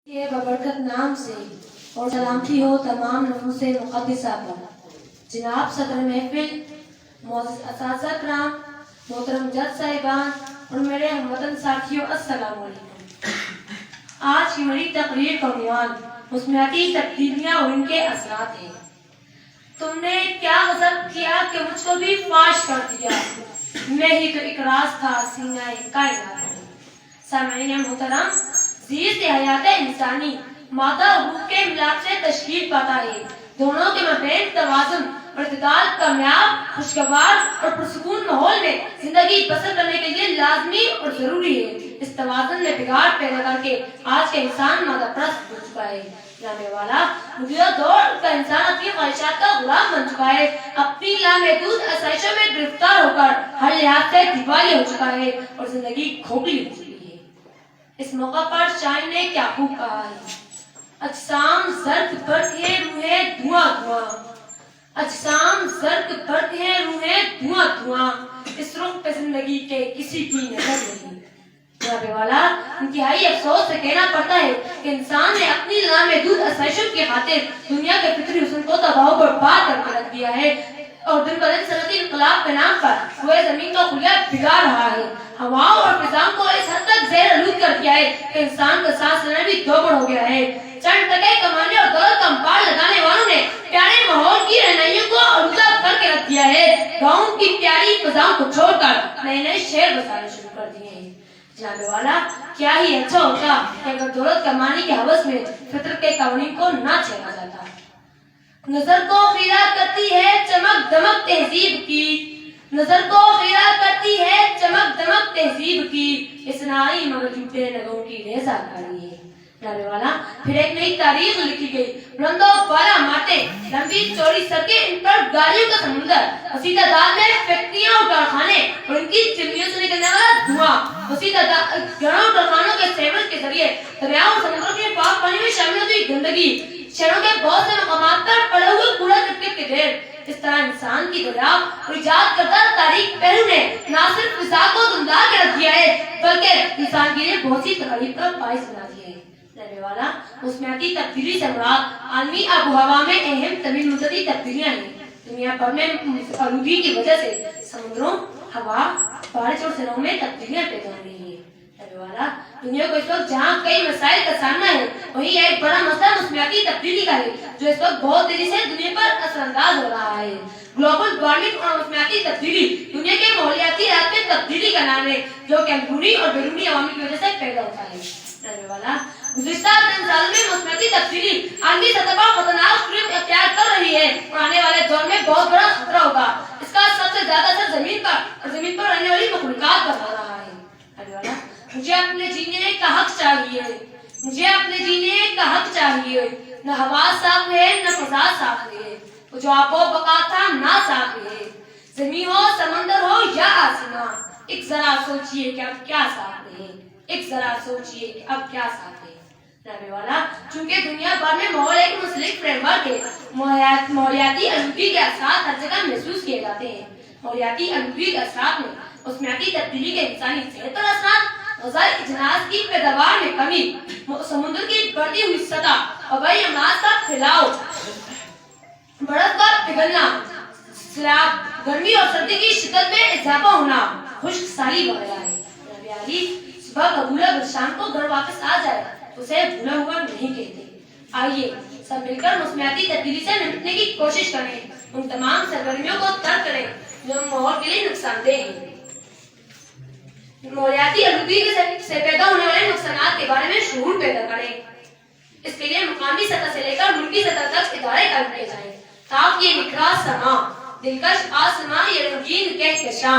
یہ ببرکت نام سے اور سلامتی ہو تمام نفوس مقدسہ پر۔ جناب صدر محفل، معزز اساتذہ کرام، محترم جج صاحبان اور میرے ہم وطن ساتھیوں، السلام علیکم۔ آج کی میری تقریر کا عنوان موسمیاتی تبدیلیاں اور ان کے اثرات ہیں۔ تم نے کیا غضب کیا کہ مجھ کو بھی فاش کر دیا، میں ہی تو ایک راز تھا سینہ کائنات میں۔ سامعین محترم، زیست حیات انسانی مادہ اور روح کے ملاپ سے تشکیل پاتا ہے۔ دونوں کے مابین توازن اور اعتدال کامیاب، خوشگوار اور پرسکون ماحول میں زندگی بسر کرنے کے لیے لازمی اور ضروری ہے۔ اس توازن میں بگاڑ پیدا کر کے آج کا انسان مادہ پرست ہو چکا ہے۔ جانے والا موجودہ دور کا انسان اپنی خواہشات کا غلام بن چکا ہے، اپنی لامحدود آسائشوں میں گرفتار ہو کر ہر لحاظ سے دیوالیہ ہو چکا ہے اور زندگی کھوکھلی ہو چکی ہے۔ اس موقع پر شاعر نے کیا خوب کہا ہے: اجسام زرق برق ہے، روحیں دھواں دھواں، اجسام زرق برق ہے، روحیں دھواں دھواں، اس رخ پہ زندگی کے کسی کی نظر نہیں۔ جناب والا، انتہائی افسوس سے کہنا پڑتا ہے کہ انسان نے اپنی لامحدود آسائشوں کی خاطر دنیا کے فطری حسن کو تباہ و برباد کر کے رکھ دیا ہے اور دن بدن صنعتی انقلاب کے نام پر وہ زمین کا خلیہ بگاڑ رہا ہے۔ ہواؤں اور فضاؤں کو اس حد تک زہر آلود کر دیا ہے کہ انسان کا سانس لینا بھی دوبڑ ہو گیا ہے۔ چند ٹکے کمانے اور دولت کا امپار لگانے والوں نے پیارے ماحول کی رہنائیوں کو آلودہ کر کے رکھ دیا ہے۔ گاؤں کی پیاری فضاؤں کو چھوڑ کر نئے نئے شہر بسانے شروع کر دیے ہیں۔ جناب والا، کیا ہی اچھا ہوتا کہ اگر دولت کمانے کے ہوس میں فطرت کے قوانین کو نہ چھیڑا جاتا۔ نظر کو خیرہ کرتی ہے چمک دمک تہذیب کی، نظر کو خیرہ کرتی ہے چمک دمک تہذیب کی، اصناعی مگر جھوٹے نگوں کی ریزہ کاری ہے۔ جانے والا، پھر ایک نئی تاریخ لکھی گئی۔ بلند و بالا عمارتیں، لمبی چوڑی سڑکیں، ان پر گاڑیوں کا سمندر، وسیع تعداد میں فیکٹریاں اور کارخانے اور ان کی چمنیوں سے نکلنے والا دھواں، وسیع تعداد گھروں اور کارخانوں کے سیورج کے ذریعے دریاؤں اور سمندروں کے پاک پانی میں شامل ہوتی ہوئی گندگی، شہروں کے بہت سے مقامات پر پڑے ہوئے کوڑا کرکٹ کے ڈھیر۔ اس طرح انسان کی دریافت اور ایجاد کردہ تاریخ پہلو نے نہ صرف فضا کو دمدار کے رکھ دیا ہے بلکہ انسان کے لیے بہت سی تکالیف کا باعث بنا دیا ہے۔ رہنے والا، موسمیاتی تبدیلی سے مراد عالمی آب و ہوا میں اہم طویل مدتی تبدیلیاں ہیں۔ دنیا بھر میں آلودگی کی وجہ سے سمندروں، ہوا، بارش اور زرعوں میں تبدیلیاں پیدا ہو رہی ہیں۔ رہنے والا، دنیا کو اس وقت جہاں کئی مسائل کا سامنا ہے، وہیں ایک بڑا مسئلہ موسمیاتی تبدیلی کا ہے جو اس وقت بہت تیزی سے دنیا پر اثر انداز ہو رہا ہے۔ گلوبل وارمنگ اور موسمیاتی تبدیلی دنیا کے ماحولیاتی حالات میں تبدیلی کا نام ہے جو کہ اندرونی اور بیرونی عوامل کی وجہ سے پیدا ہوتا ہے۔ رہنے والا، گزشتہ چند سالوں میں موسمیاتی تبدیلی عالمی سطح پر خطرناک صورت اختیار کر رہی ہے اور آنے والے دور میں بہت بڑا خطرہ ہوگا۔ اس کا سب سے زیادہ اثر زمین پر اور زمین پر رہنے والی مخلوقات پر ہو رہا ہے۔ رہنے والا، مجھے اپنے جینے کا حق چاہیے، مجھے اپنے جینے کا حق چاہیے، نہ ہوا صاف ہے نہ فضا صاف ہے، وہ جو آب و بقا تھا نہ صاف ہے، زمین ہو سمندر ہو یا آسمان، ایک ذرا سوچئے کہ اب کیا صاف ہے، ایک ذرا سوچئے کہ اب کیا صاف ہے۔ رہنے والا، چونکہ دنیا بھر میں ماحول ایک منسلک فریم ورک ہے، ماحولیاتی آلودگی کے اثرات ہر جگہ محسوس کیے جاتے ہیں۔ ماحولیاتی آلودگی کے اثرات میں موسمیاتی تبدیلی کے انسانی صحت پر اثرات، غذائی اجناس کی پیداوار میں کمی، سمندر کی بڑھتی ہوئی سطح، وبائی امراض کا پھیلاؤ، برف کا پگھلنا، سیلاب، گرمی اور سردی کی شدت میں اضافہ ہونا، خشک سالی وغیرہ ہے۔ صبح کا بھولا اگر شام کو گھر واپس آ جائے اسے بھولا ہوا نہیں کہتے۔ آئیے سب مل کر موسمیاتی تبدیلی سے نمٹنے کی کوشش کریں، ان تمام سرگرمیوں کو ترک کریں جو ماحول کے لیے نقصان دہ ہیں۔ ماحولیاتی آلودگی سے پیدا ہونے والے نقصانات کے بارے میں شعور پیدا کریں۔ اس کے لیے مقامی سطح سے لے کر ملکی سطح تک ادارے قائم کیے جائیں تاکہ یہ نکھرا سما، دلکش آسماں، یہ رنگین کہکشاں